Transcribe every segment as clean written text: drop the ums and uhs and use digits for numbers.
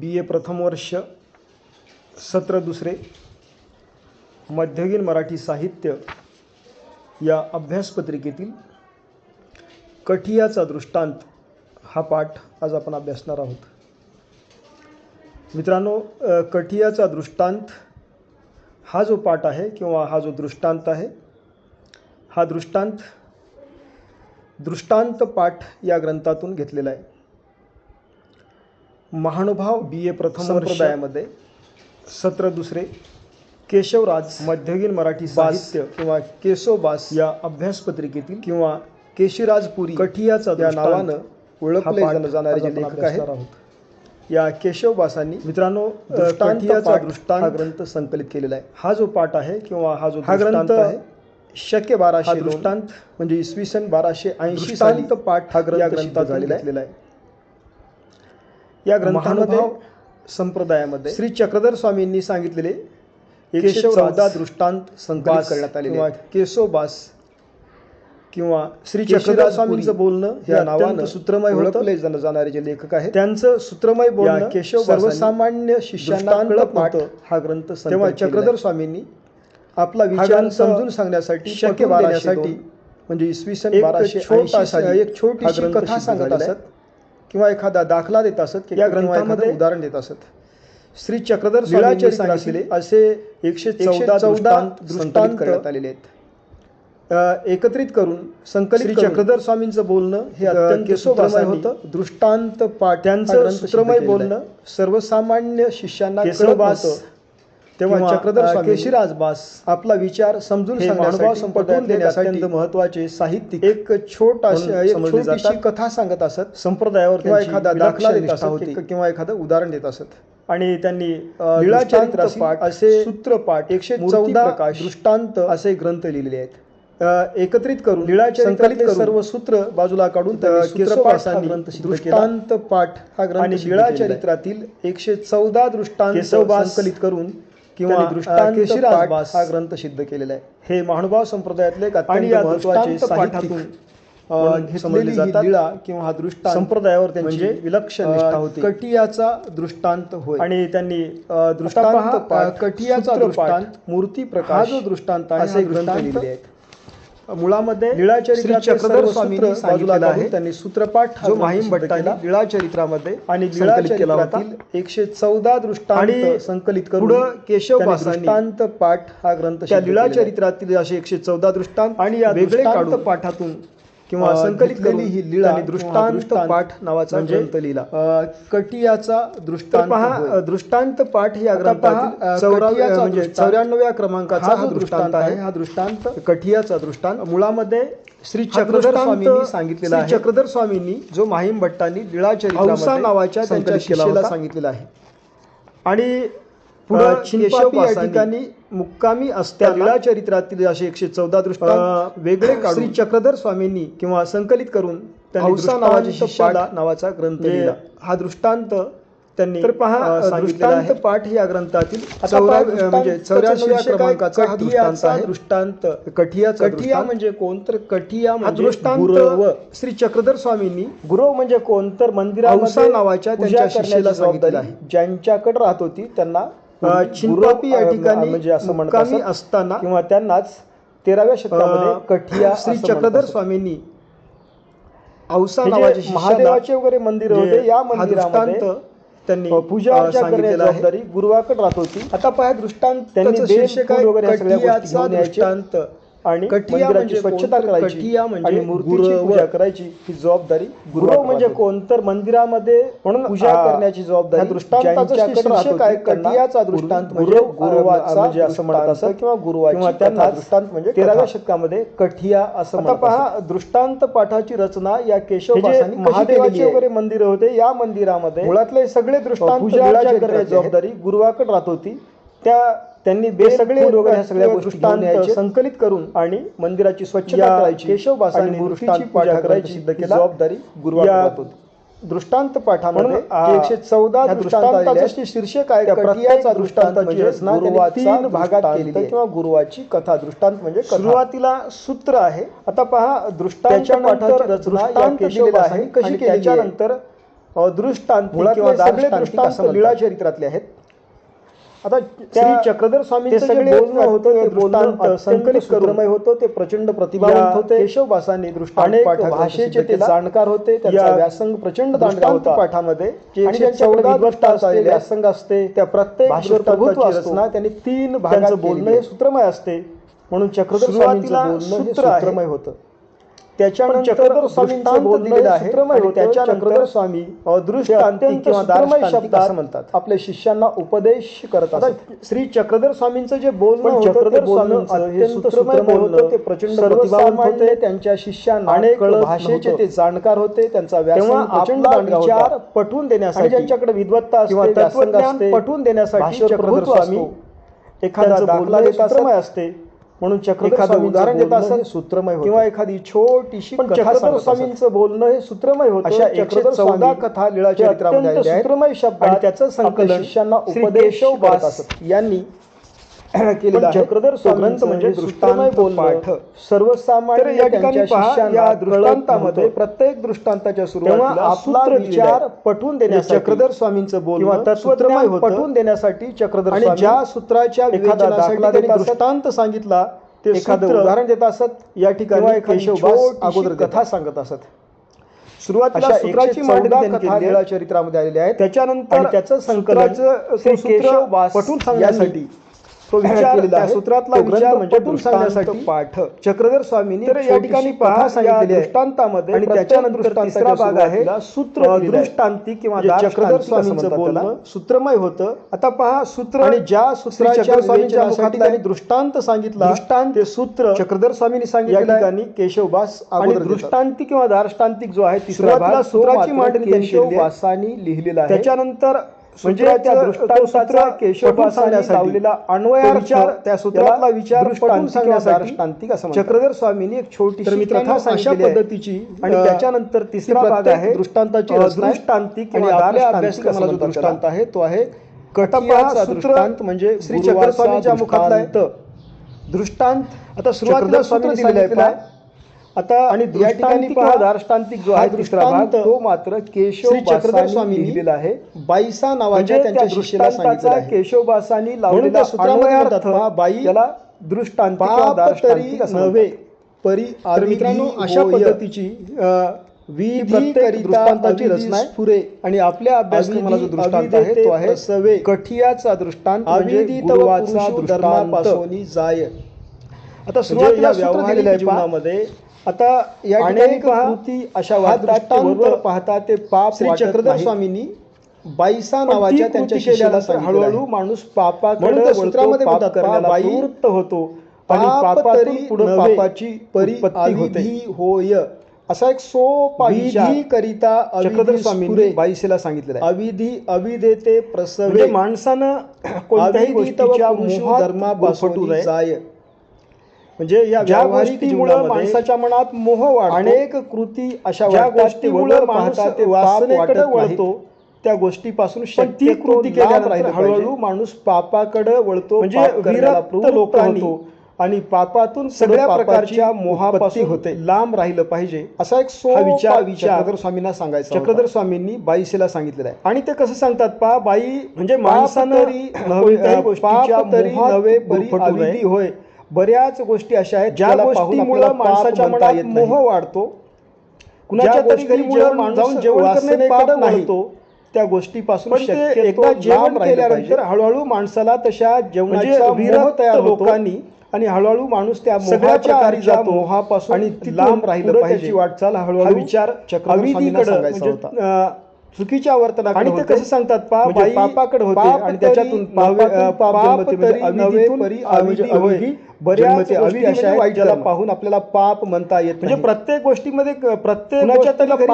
BA प्रथम वर्ष सत्र दुसरे मध्ययुगीन मराठी साहित्य या अभ्यासपत्रिकेतील कठियाचा दृष्टांत हा पाठ आज आपण अभ्यासणार आहोत. मित्रांनो, कठियाचा दृष्टांत हा जो पाठ आहे किंवा हा जो दृष्टांत आहे, हा दृष्टांत पाठ या ग्रंथातून घेतलेला आहे. महानुभाव BA प्रथम संप्रदायामध्ये सत्र दुसरे केशवराज मध्ययुगीन मराठी साहित्य किंवा केशवबास या अभ्यासपत्रिकेतील किंवा केशीराजपुरी कठियाचा या नावानं ओळखले जाणारे जे लेखक आहेत, या केशवबासांनी मित्रांनो कठियाचा दृष्टांत हा ग्रंथ संकलित केलेला आहे. हा जो पाठ आहे किंवा हा जो ग्रंथ आहे शके 1200 दृष्टांत म्हणजे इसवी सन 1280 साली पाठ हा ग्रंथात झालेला आहे. या ग्रंथामध्ये संप्रदायामध्ये श्री चक्रधर स्वामींनी सांगितलेले 114 दृष्टांत संकलित करण्यात आलेले आहेत. केशवबास किंवा श्री चक्रधर स्वामींचं बोलणं या नावानं सूत्रमय ओळखले जाणारे जे लेखक आहेत, त्यांचं सूत्रमय बोलणं केशव सर्वसामान्य शिष्यांना कळत नव्हतं. हा ग्रंथ तेव्हा चक्रधर स्वामींनी आपला विचार समजून सांगण्यासाठी शके 1200 म्हणजे इसवी सन 1280 साली एक छोटीशी कथा सांगत असत किंवा एखादा दाखला देत असत की या ग्रंथामध्ये उदाहरण देत असत. श्री चक्रधर स्वामींनी सांगितलेले असे 114 दृष्टांत करण्यात आलेले आहेत. एकत्रित करून संकलित चक्रधर स्वामींचं बोलणं हे अत्यंत सूत्रमय होतं. दृष्टांत पाठ त्यांचं सूत्रमय बोलणं सर्वसामान्य शिष्यांना कळत नव्हतं. तेव्हा चक्रधर स्वामी केशीराजबास आपला विचार समजून सांगण्यासाठी पटवून देण्यासाठी अत्यंत महत्त्वाचे साहित्यिक एक छोटीशी कथा सांगत असत. संप्रदायावर किंवा एखादा दाखला देत असत किंवा एखादं उदाहरण देत असत. आणि त्यांनी लीळाचरित्र पाठ असे सूत्रपाठ 114 दृष्टांत असे ग्रंथ लिहिलेले आहेत. एकत्रित करून लीळाचरित्रातील सर्व सूत्र बाजूला काढून केशवबासांनी दृष्टांत पाठ हा ग्रंथ आणि लीळाचरित्रातील 114 दृष्टांत संकलित करून किंवा दृष्टांत केशीराजबास हा ग्रंथ सिद्ध केलेला आहे. हे महानुभाव संप्रदायातले अत्यंत महत्त्वाचे साहित्यातून घेतलेली लीळा किंवा हा दृष्टांत संप्रदायावर त्यांची विलक्षण निष्ठा होती. कठियाचा दृष्टांत होय. आणि त्यांनी दृष्टांत कठियाचा दृष्टांत मूर्ती प्रकाश हा जो दृष्टांत आहे असे ग्रंथ लिहिले आहेत. मुळामध्ये लीळाचरित्र चक्रधर स्वामींनी बाजूला काढून त्यांनी सूत्रपाठ जो माहीम भट्टांनी लीळाचरित्रामध्ये आणि लीळाचरित्रातील 114 दृष्टांत संकलित करून केशवबासांनी दृष्टांत पाठ हा ग्रंथ त्या लीळाचरित्रातील असे 114 दृष्टांत आणि या वेगळे काढून पाठातून किंवा संकलित केली ही लीळा आणि दृष्टांत पाठ नावाचा ग्रंथ लिहिला. कठियाचा दृष्टांत पहा. दृष्टांत पाठ या ग्रंथातील 94व्या क्रमांकाचा हा दृष्टांत आहे. हा दृष्टांत कठियाचा दृष्टांत मुळामध्ये श्री चक्रधर स्वामींनी सांगितलेला आहे. चक्रधर स्वामींनी जो माहीम भट्टांनी लीळाचरित्र नावाच्या त्यांच्या शिष्याला सांगितलेला आहे. आणि केशवबासांनी या ठिकाणी मुक्कामी असत्या लीळाचरित्रातील असे 114 दृष्टांत वेगळे काढून श्री चक्रधर स्वामींनी किंवा संकलित करून त्यांनी नावाच्या शिष्याला नावाचा ग्रंथ लिहिला. हा दृष्टांत त्यांनी तर पहा दृष्टांत पाठ या ग्रंथातील 94व्या क्रमांकाचा हा दृष्टांत कठियाचा. कठिया म्हणजे कोण तर कठिया म्हणजे दृष्टांत श्री चक्रधर स्वामींनी गुरव म्हणजे कोण तर मंदिरामध्ये नावाच्या त्यांच्या शिष्याला सांगितलेलं आहे. ज्यांच्याकडे राहत होती त्यांना चिंपापी या ठिकाणी म्हणजे असं म्हणत असताना किंवा त्यांनाच 13व्या शतकामध्ये कठिया श्री चक्रधर स्वामींनी औसा नावाचे महादेवाचे वगैरे मंदिर होते. या मंदिरामध्ये त्यांनी पूजा अर्चा करण्याची जबाबदारी गुरुवाकडे राहत होती. आता पहा दृष्टांत त्यांनी शीर्षक वगैरे सगळ्या गोष्टी घेऊन यायचे आणि मंदिराची स्वच्छता करायची आणि मूर्तीची पूजा करायची ही जबाबदारी गुरु म्हणजे कोण तर मंदिरामध्ये म्हणून पूजा करण्याची जबाबदारी दृष्टांताचं शीर्षक आहे कठियाचा दृष्टांत म्हणजे गुरुवाचा म्हणजे असं म्हणत असत किंवा गुरुवाची किंवा त्यांना दृष्टांत म्हणजे 13व्या शतकामध्ये कठिया असं. आता पहा दृष्टांत पाठाची रचना या केशवबासांनी महादेवाचे वगैरे मंदिर होते. या मंदिरामध्ये मुळातले सगळे दृष्टांत पूजा अर्चा करण्याची जबाबदारी गुरुवाकडे राहत होती. त्यांनी सगळे वगैरे सगळ्या दृष्टांत संकलित करून आणि मंदिराची स्वच्छता करायची केशवबासांनी मूर्तीची पूजा करायची सिद्ध केला जबाबदारी गुरुवाकडे होती. दृष्टांत पाठामध्ये 114 दृष्टांताचे शीर्षक आहे कठियाचा दृष्टांताची रचना 3 भागात केली किंवा गुरुवाची कथा. दृष्टांत म्हणजे सुरुवातीला सूत्र आहे. आता पहा दृष्टांताच्या पाठाची रचना या केशवबासांनी कशी केली. त्याच्यानंतर दृष्टांत किंवा सगळे दृष्टांत लीळा चरित्रातले आहेत. आता श्री चक्रधर स्वामींचं जे बोलणं होतं ते दृष्टांत संकलित करूनमय होतं, ते प्रचंड प्रतिभावंत होते. केशवबासांनी दृष्टांत भाषेचे ते जाणकार होते, त्यांचा व्यासंग प्रचंड दांडगा होता पाठामध्ये. आणि ज्यांच्या 14 दृष्टांत व्यासंग असते त्या प्रत्येक दृष्टांताची रचना त्यांनी 3 भागांचं बोलणं हे सूत्रमय असते. म्हणून चक्रधर स्वामींचं बोलणं हे सूत्रमय होतं. त्याच्यानंतर चक्रधर स्वामींचं बोलणं आहे सूत्रमय होतं. त्याच्यानंतर स्वामी दृष्टांती किंवा दार्शनिक असं म्हणतात, आपल्या शिष्यांना उपदेश करत असतात. श्री चक्रधर स्वामींचं जे बोलणं होतं ते बोलणं अत्यंत सूत्रमय होतं, ते प्रचंड प्रतिभावंत होते. त्यांच्या शिष्यांना अनेक भाषेचे ते जाणकार होते, त्यांचा व्यासंग प्रचंड विचार पटवून देण्यासाठी, ज्यांच्याकडे विद्वत्ता असते, तत्वज्ञान पटवून देण्यासाठी चक्रधर स्वामी एखादा दाखला सूत्रमय असते. म्हणून चक्रधर उदाहरण देत असत सूत्रमय किंवा एखादी छोटीशी चक्रधर स्वामींचं बोलणं हे सूत्रमय होतं. अशा 114 कथा लीळा चरित्रामध्ये सूत्रमय शब्द आणि त्याचं संकलन शिष्यांना उपदेश यांनी केलेलं आहे. चक्रधर स्वामींचं म्हणजे दृष्टांतमय पाठ सर्वसामान्य या ठिकाणी या दृष्टांतामध्ये प्रत्येक दृष्टांताच्या सुरुवातीला आपला विचार पटवून देण्यासाठी चक्रधर स्वामींचं बोलणं तत्वज्ञान पटवून देण्यासाठी चक्रधर स्वामी ज्या सूत्राच्या एखादा दाखला दृष्टांत सांगितला ते एखादं उदाहरण देत असत. या ठिकाणी केशवदास अगोदर कथा सांगत असत. सुरुवातीला सूत्राची मांडणी कथा लीळा चरित्रामध्ये आलेली आहे. त्याच्यानंतर त्याचं संकलन केशवदास पटवून सांगण्यासाठी तो विचार त्या सूत्रातला विचार म्हणजे पटवून सांगण्यासाठी पाठ चक्रधर स्वामींनी या ठिकाणी कथा सांगितलेली आहे दृष्टांतामध्ये. आणि त्याच्यानंतर तिसरा भाग आहे सूत्र दृष्टांती किंवा चक्रधर स्वामींचं बोलणं सूत्रमय होतं. आता पहा सूत्र आणि ज्या सूत्राच्या स्वामींच्या मुखात त्यांनी दृष्टांत सांगितला दृष्टांत ते सूत्र चक्रधर स्वामींनी सांगितलं. या ठिकाणी केशवदास अगोदर दृष्टांतिक किंवा दार्शनिक जो आहे तिसरा भाग सूत्राची मांडणी केशवदासांनी लिहिलेला आहे. त्याच्यानंतर म्हणजे त्या दृष्टांताचा केशवदासांनी लावलेला अन्वयार्थ त्या सूत्रातला विचार पटवून सांगण्यासाठी चक्रधर स्वामींनी एक छोटीशी कथा अशा पद्धतीची. आणि त्याच्यानंतर तिसरा भाग आहे दृष्टांताची दृष्टांतिक किंवा आपल्या अभ्यासक्रमाला जो दृष्टांत आहे तो आहे कटियाचा दृष्टांत म्हणजे श्री चक्रधर स्वामींच्या मुखातला आहे दृष्टांत. आता सुरुवातीला स्वामींनी लिहिलेला आहे. आता आणि या ठिकाणी पहा दार्शनिक जो आहे तिसरा भाग तो मात्र केशव चक्रधर स्वामींनी लिहिलेला आहे. बाईसा नावाच्या त्यांच्या शिष्याला सांगितलेला आहे. केशवदासांनी लावलेला सूत्रार्थ बाई याला दृष्टांत किंवा दार्शनिक नव्हे परी. तर मित्रांनो अशा पद्धतीची दृष्टांताची रचना आहे पुरे. आणि आपल्या अभ्यासक्रमाला जो दृष्टांत आहे तो आहे सवे कठियाचा दृष्टांत म्हणजे गुरुवाचा धर्मापासून जाय. आता सुरुवातीला व्यावहारिक जीवनामध्ये आता या अनेक कृती अशा वाटतात पाहता ते पाप. श्री चक्रधर स्वामींनी बाईसा नावाच्या त्यांच्या शिष्याला हळूहळू माणूस पापाकडे सूत्रामध्ये प्रवृत्त होतो आणि पापातून पुढे पापाची परिपत्ती होय असा एक सोपा विधी करिता चक्रधर स्वामींनी बाईसेला सांगितलेला आहे. अविधी अविदेते प्रसवे म्हणजे माणसानं कोणत्याही गोष्टीच्या मोहापासून जाय. म्हणजे या ज्या गोष्टीमुळे माणसाच्या मनात मोह वाढतो अनेक कृती अशा ज्या गोष्टीमुळे पाहता ते वासनेकडे वळतो त्या गोष्टीपासून ती कृती केल्यानंतर हळूहळू माणूस पापाकडे वळतो. म्हणजे विरक्त लोक होतो आणि पापातून सगळ्या प्रकारच्या मोहापासून होते लांब राहिलं पाहिजे असा एक विचार चक्रधर स्वामींना सांगायचा. चक्रधर स्वामींनी बाईसेला सांगितलेला आहे. आणि ते कसं सांगतात पहा बाई म्हणजे माणसानं अविधी होय. बऱ्याच गोष्टी अशा आहेत ज्या गोष्टीमुळे माणसाच्या मनात मोह वाढतो. कुणाच्या तरी घरी जाऊन जेवण करणे पाप नाही त्या गोष्टीपासून एकदा जेवण केल्यानंतर हळूहळू माणसाला तशा जेवणाचा मोह तयार लोकांनी आणि हळूहळू माणूस त्या मोहाच्या आहारी मोहापासून आणि लांब राहिलं पाहिजे वाटचाल हळूहळू विचार चक्रधर सांगायचा होता. चुकीच्या वर्तनाकडे आणि ते कसं सांगतात पापाकडे होते आणि त्याच्यातून बऱ्याच ज्याला पाहून आपल्याला पाप म्हणता येत. म्हणजे प्रत्येक गोष्टीमध्ये प्रत्येक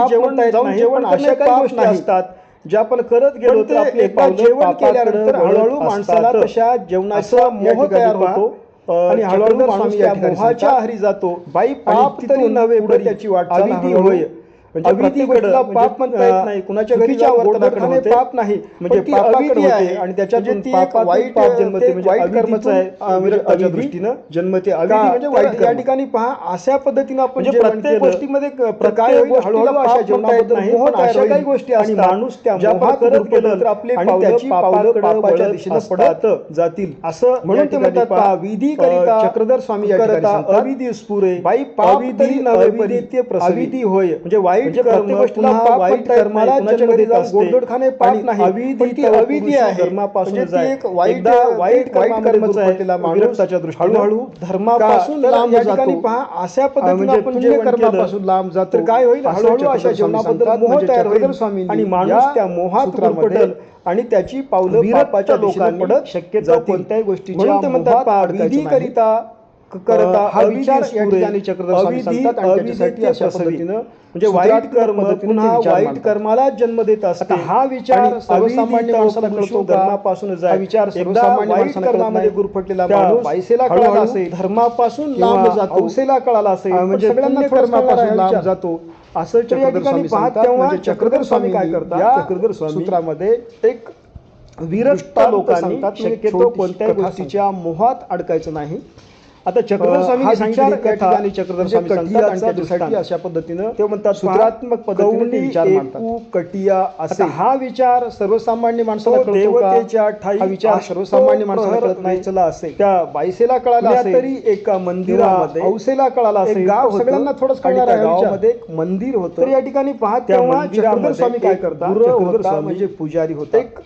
जेवण अशा काही गोष्टी असतात ज्या आपण करत गेलो तर आपले जेवण केल्यानंतर हळूहळू माणसाला तशा जेवणाचा मोह तयार होतो आणि हळूहळू माणूस त्या मोहाच्या आहारी जातो. बाई पाप तरी नव्हे त्याची वाटचाल होय. अविधी गोष्टीला पाप म्हणता येत नाही, कुणाच्या घरी वर्तनाकडे पाप नाही, म्हणजे पापाकडे होते आणि त्याच्यातून ती एक वाईट पाप जन्मते, म्हणजे वाईट कर्मच आहे विरक्ताच्या दृष्टीनं जन्मते अविधी म्हणजे वाईट. या ठिकाणी पहा अशा पद्धतीने आपण म्हणजे प्रत्येक गोष्टीमध्ये काय होईल हळूहळू अशा जीवनाबद्दल मोह अशा काही गोष्टी आणि माणूस त्या मोहात केलं तर आपले पावलं पापाच्या दिशेने पडत जातील असं म्हणून ते म्हणतात. विधी करिता चक्रधर स्वामी अविधी स्फुरे बाई अविधी नवे अविधी होय, म्हणजे वाईट गोष्टीला वाईट कर्माला जन्मते गोडधोड खाणे पाप नाही, अविधी अविधी आहे धर्मापासून एक वाईट वाईट कर्मच आहे विरक्ताच्या दृष्टीने हळूहळू धर्मापासून लांब जातो. पहा अशा पद्धतीने आपण पुण्य कर्मापासून लांब जातो तर काय होईल हळूहळू अशा जीवनाबद्दल मोह तयार होईल स्वामी आणि माणूस त्या मोहात पडेल आणि त्याची पावलं पापाच्या लोकांनी पडत शक्यतो कोणत्याही गोष्टीच्या ते म्हणतात विधी करिता करता हा विचार या ठिकाणी चक्रधर स्वामी सांगतात आणि त्याच्यासाठी अशा पद्धतीनं म्हणजे वाईट कर्म पुन्हा वाईट कर्माला जन्म देत असते. हा विचार सर्वसामान्य माणसाला कळतो धर्मापासून हा विचार सर्वसामान्य वाईट कर्मामध्ये गुरफटलेला माणूस बायसेला कळाला असेल धर्मापासून लांब जातो, औसेला कळाला असेल म्हणजे सगळ्यांना कर्मापासून लांब जातो असं चक्रधर स्वामी सांगतात. तेव्हा चक्रधर स्वामी काय करतात चक्रधर स्वामी सूत्रामध्ये एक विरक्त लोकांनी शक्यतो कोणत्याही गोष्टीच्या मोहात अडकायचं नाही. आता चक्रधर स्वामी सांगितले ठिकाणी चक्रधर स्वामी सांगतात आणि त्याच्यासाठी अशा पद्धतीनं ते म्हणतात सूत्रात्मक पद्धतीने विचार मांडतात. कटिया असे हा विचार सर्वसामान्य माणसाला देवतेच्या ठाई विचार सर्वसामान्य माणसाला कळत नाही. चला असे त्या बायसेला कळाला असेल तरी एका मंदिरामध्ये औसेला कळाला असेल गाव सगळ्यांना थोडंच कळणार आहे. गावामध्ये एक मंदिर होतं तर या ठिकाणी पाहत तेव्हा चक्रधर स्वामी काय करतात म्हणजे पुजारी होता, एक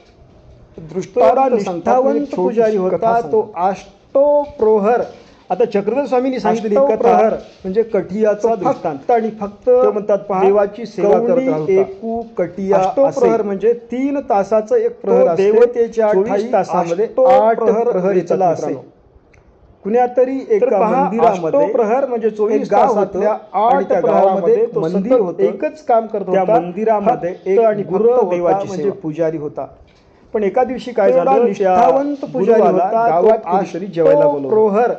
दृष्टांत निष्ठावंत पुजारी होता तो अष्टोप्रहर. आता चक्रधर स्वामींनी सांगितली कथा म्हणजे कटियाचा दृष्टांत आणि फक्त म्हणतात देवाची सेवा करत राहता. एकू कटिया अष्टोप्रहर म्हणजे 3 तासाचं एक प्रहर असते, देवतेच्या 24 तासामध्ये 8 प्रहर येतला असे. कुण्या तरी एका मंदिरामध्ये प्रहर म्हणजे 24 तासातल्या 8 प्रहरामध्ये मंदिर होतं, एकच काम करत होता. त्या मंदिरामध्ये एक आणि गुरु देवाची म्हणजे पुजारी होता. पण एका दिवशी काय झालं निष्ठावंत पुजारी होता गावात आश्री जेवायला बोलवलं.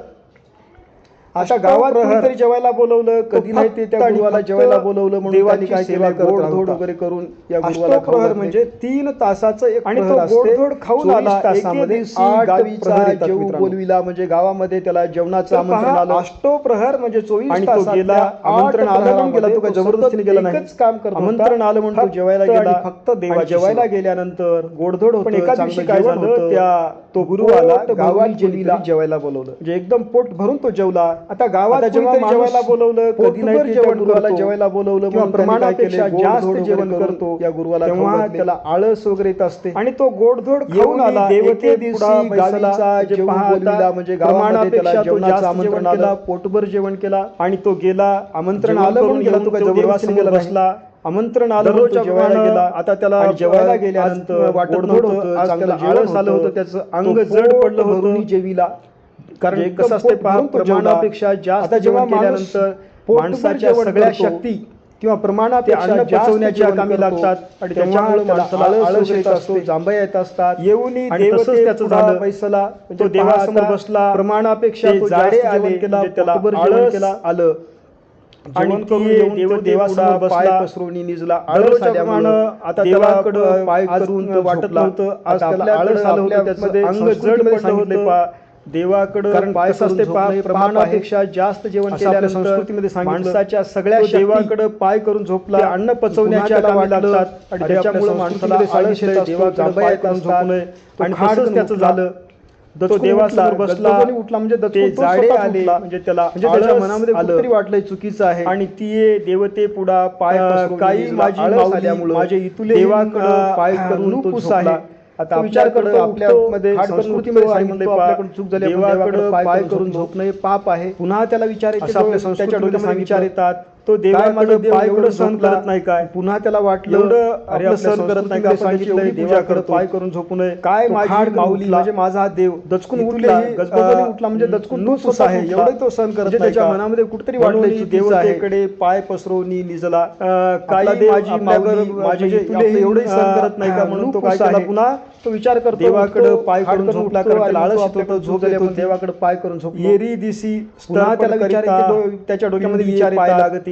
अशा गावात कोणीतरी जेवायला बोलवलं कधी नाही ते त्या गुरुवाला जेवायला बोलवलं म्हणून देवानी काय केलं गोडधोड वगैरे करून या गुरुवाला प्रहर म्हणजे 3 तासाचं एक आणि तो गोडधोड खाऊन आला. तासामध्ये गावीचा जेव बोलविला म्हणजे गावामध्ये त्याला जेवणाचं आमंत्रण आलं. अष्टोप्रहर म्हणजे 24 तास गेला, आमंत्रण आलं म्हणून गेला, तो काय जबरदस्तीने गेला नाही, एकच काम करतो आमंत्रण आलं म्हणून तो जेवायला गेला. फक्त देवा जेवायला गेल्यानंतर गोडधोड होतं. पण एका दिवशी काय झालं त्या तो गुरुवाला गावात जेवायला बोलवलं म्हणजे एकदम पोट भरून तो जेवला. आता गावात जेव्हा जेवायला बोलवलं कधी नाही जेवण गुरुवाला जेवायला बोलवलं किंवा प्रमाणापेक्षा जास्त जेवण करतो या गुरुवाला तेव्हा त्याला आळस वगैरे येत असते आणि तो गोडधोड खाऊन आला. देवते दिवशी गावीचा जे पाहता म्हणजे प्रमाणापेक्षा तो जास्त आमंत्रण आलं, पोटभर जेवण केला आणि तो गेला. आमंत्रण आलं म्हणून गेला, तो काय जबरदस्तीने गेला बसला. आमंत्रण आलं जेवायला गेला. आता त्याला जेवायला गेल्यानंतर वाटत नव्हतं, आज त्याला आळस आलं होतं, त्याचं अंग जड पडलं होतं जेवीला. कारण कसं असते प्रमाणापेक्षा जास्त जेवण केल्यानंतर माणसाच्या सगळ्या शक्ती किंवा प्रमाणापेक्षा पचवण्याच्या कामी लागतात आणि त्याच्यामुळे माणसाला आळस येत असतो, जांभया येत असतात. येऊन तसंच त्याचं झालं. पैसाला तो देवासमोर बसला, प्रमाणापेक्षा जाडे आले केला, त्याला आळस आलं आणि देवासमोर पाय पसरवणी निजला. आळस आल्यामुळं आता देवाकडं पाय करून वाटत नव्हतं, आज त्याला आळस आलं होतं, त्याचं अंग जड पडलं होतं देवाकडं पाय असते. प्रमाणापेक्षा जास्त जेवण केल्यानंतर संस्कृतीमध्ये माणसाच्या सगळ्या देवाकडं पाय करून झोपला. अन्न पचवण्याच्या कामी लागतात आणि त्याच्यामुळे माणसाला आळस येतं, देवाकडं पाय करून झोपू नये आणि खाडच त्याचं झालं. तो देवासमोर बसला, उठला म्हणजे ते जाडे आले म्हणजे त्याला त्याच्या मनामध्ये कुठेतरी वाटलंय चुकीचं आहे आणि ती देवते पुढा पाय काही माझी आल्यामुळे माझे इथुले देवाकडं पाय करून तो झोपला. आता विचार करतो आपल्यामध्ये संस्कृतीमध्ये सांगितले आपल्याकडून चूक झाली, देवाकडे पाय करून झोप नये पाप आहे. पुन्हा त्याला विचार येतात, त्याच्या डोक्यामध्ये विचार येतात तो देवाकडे पाय एवढं सहन करत नाही काय. पुन्हा त्याला वाटलं एवढं सहन करत नाही का, सांगितलंय देवाकडे पाय करून झोपू नये. काय माझी माऊली म्हणजे माझा देव दचकून उठला, गजबजून उठला म्हणजे दचकून नुस आहे एवढं तो सहन करत. त्याच्या मनामध्ये कुठेतरी वाटलं देवतेकडे पाय पसरवणी निजला. काही माझी माझे एवढंही सहन करत नाही का म्हणून तो काय केला, पुन्हा तो विचार करतो देवाकडे पाय करून झोपला. झोप देवाकडे पाय करून झोप येरी दिसी. पुन्हा त्याला विचार त्याच्या डोक्यामध्ये विचार पाय लागते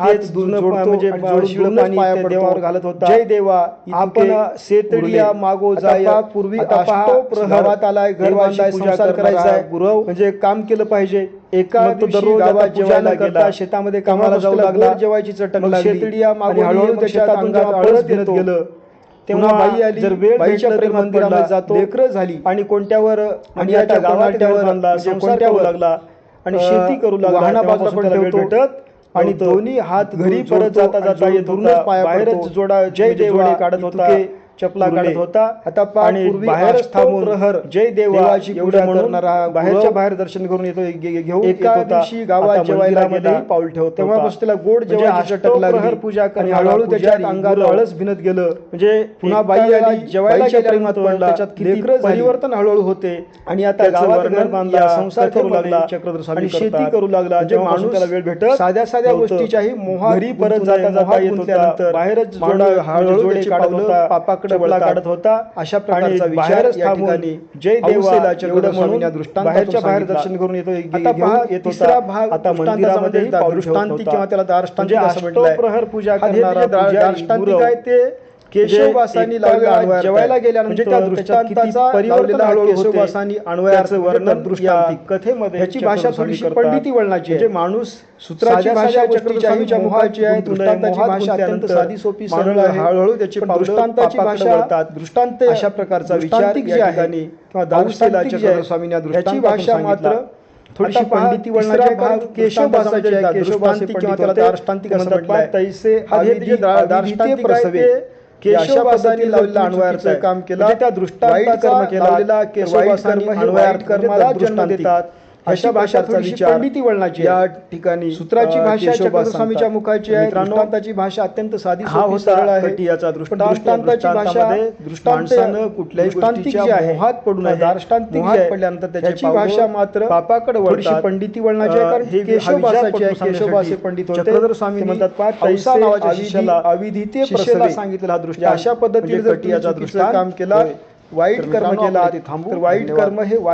हात तेच धुवून जोडतो म्हणजे आणि जोडून शिळूनच पाणी पाया त्या पडतो. देवावर घालत होता. जय देवा आपण सेतडिया मागो जाय. पूर्वी आता पहा, आष्टो प्रहर गावात आलाय, घर देवाची बांधाय, पूजा संसार करणारा करायचा आहे, गुरव म्हणजे काम केलं पाहिजे. एका मग तो दिवशी दररोज गावात आता पूजा जेवायला न करता गेला. शेतामध्ये कामाला जाऊ तेव्हा लागला. गोड जेवायची चटक मग लागली. शेतडिया आणि मागोनी हळूहळू मग त्याच्या शेतातून अंगात जेव्हा आळस परत भिनत येतो, गेलं. तेव्हा बाई आली, जर वेळ बाईच्या भेटला तर प्रेमात मंदिरामध्ये पडला, जातो, लेकरं झाली आणि कोणत्यावर आणि आता गावात घर बांधला, म्हणजे संसार करू लागला आणि शेती करू लागला, वाहना बाजूला तेव्हापासून पण त्याला वेळ ठेवतो भेटत आणि नव्हतं. दोन्ही हात घरी जोडतो परत जाता आणि जाता जोडून येत दुरूनच होता, पाया बाहेरच पडतो. जोडा जय म्हणजे देवा जोडे काढत होता, इतुके चपला उरले. काढत होता. आता पाक आणि पूर्वी बाहेरच अष्टौ थांबून प्रहर जय देवा देवाची एवढं पूजा म्हणून करणारा बाहेरच्या गुरव बाहेर दर्शन करून येतो घेऊन येत एका होता. दिवशी गावात आता जेवायला मंदिरामध्ये गेला, पाऊल ठेवत तेव्हापासून त्याला गोड म्हणजे जेवायची चटक अष्टौ लागली प्रहर पूजा आणि करणारा हळूहळू त्याच्या पुजारी, अंगात गुरव. आळस भिनत गेलं. म्हणजे पुन्हा एका बाई वेळेला आली, जेवायला बाईच्या प्रेमात गेल्यानंतर पडला, त्याच्यात किती लेकरं झाली. परिवर्तन हळूहळू होते आणि आता त्याचं गावात वर्णन घर बांधला, या संसार करू कथेमध्ये लागला चक्रधर स्वामी आणि शेती करतात. करू लागला, म्हणजे तेव्हापासून माणूस त्याला वेळ भेटत साध्या साध्या नव्हतं. गोष्टीच्याही मोहात घरी परत गुंतून जाता आहे, जाता मोहात येत होता, गुंतल्यानंतर बाहेरच माणूस जोडा हळूहळू जोडे त्याची काढत पावलं होता, पापाकडे चपला वळतात. काढत होता. अशा प्रकारचा आणि विचार बाहेरच या थांबून ठिकाणी जय देवा हौसेला एवढं चक्रधर म्हणून स्वामींनी या दृष्टांतातून बाहेरच्या बाहेर सांगितला. दर्शन करून येतो आता पहा, येत तिसरा होता. भाग आता दृष्टांताचा मंदिरामध्ये म्हणजे पाऊल ठेवत दृष्टांतिक नव्हता. किंवा त्याला दार्ष्टांतिक म्हणजे असं अष्टौ म्हटलंय. प्रहर पूजा हा करणारा पुजारी, दार्ष्टांतिक गुरव. आहे ते केशववासांनी एका लावलेला वेळा अन्वयार्थ जेवायला आहे. गेल्यानंतर म्हणजे त्या त्याच्यात किती दृष्टांताचा परिवर्तन लावलेला हळूहळू होते. केशववासांनी अन्वयार्थ त्याचं म्हणजे वर्णन दृष्टांतिक या कथेमध्ये ह्याची चक्रधर भाषा स्वामी थोडीशी करतात. पंडिती वळणाची आहे. म्हणजे माणूस सूत्राची साध्या भाषा साध्या चक्रधर गोष्टीच्याही स्वामींच्या मोहात मुखाची आहे. गुंतून दृष्टांताची मोहात भाषा अत्यंत गुंतल्यानंतर साधी सोपी सरळ माणूस आहे. हळूहळू त्याची पण पावलं दृष्टांताची पापाकडे भाषा वळतात. दृष्टांत अशा प्रकारचा विचार दृष्टांतिक या जे आहे ठिकाणी किंवा हौसेला दार्ष्टांतिक जे चक्रधर आहे स्वामींनी या याची दृष्टांतातून भाषा मात्र सांगितला. थोडीशी आता पहा, पंडिती तिसरा वळणाची आहे. भाग कारण केशववासाची आहे. दृष्टांताचा केशववासी किंवा पंडित त्याला होते. दार्ष्टांतिक असं म्हणतात म्हटलंय. तैसे हा जे अविधी दार्ष्टांतिक प्रसवे. आहे ते केशववासांनी लावलेला अन्वयार्थ आहे. काम केलं, म्हणजे त्या दृष्टांताचा वाईट कर्म केला, लावलेला वाईट केशववासांनी कर्म हे अन्वयार्थ वाईट कर्माला म्हणजे जन्म दृष्टांतिक. देतात. अशा अशा भाषा प्रकारचा थोडीशी विचार पंडिती वळणाची या आहे. ठिकाणी सूत्राची भाषा केशवदास चक्रधर स्वामीच्या सांगतात. मुखाची आहे. मित्रांनो, दृष्टांताची भाषा अत्यंत साधी हा सोपी होता सरळ आहे. कटियाचा पण दृष्टांत. दृष्टांताची भाषा दृष्टांतामध्ये दृष्टांत माणसानं कुठल्याही दृष्टांतिक गोष्टीच्या जी आहे मोहात पडू नये. दार्ष्टांतिक मोहात जी आहे, पडल्यानंतर त्याची त्याची पावलं भाषा मात्र पापाकडे थोडीशी वळतात. पंडिती वळणाची आहे. कारण हे हा विचार केशववासाची आहे. पटवून केशववासी सांगण्यासाठी पंडित होते. चक्रधर स्वामींनी ते म्हणतात पहा, हौसा तैसे नावाच्या अविधी- शिष्याला अविधिते शिष्याला प्रसवे. सांगितलेला हा दृष्टांत. अशा पद्धतीने म्हणजे जर कटियाचा तुम्ही चुकीचं दृष्टांत काम केला, होय. वाईट तर कर्म मित्रांनो, केला, आपण इथे थांबू. तर वाईट धन्यवाद. कर्म हे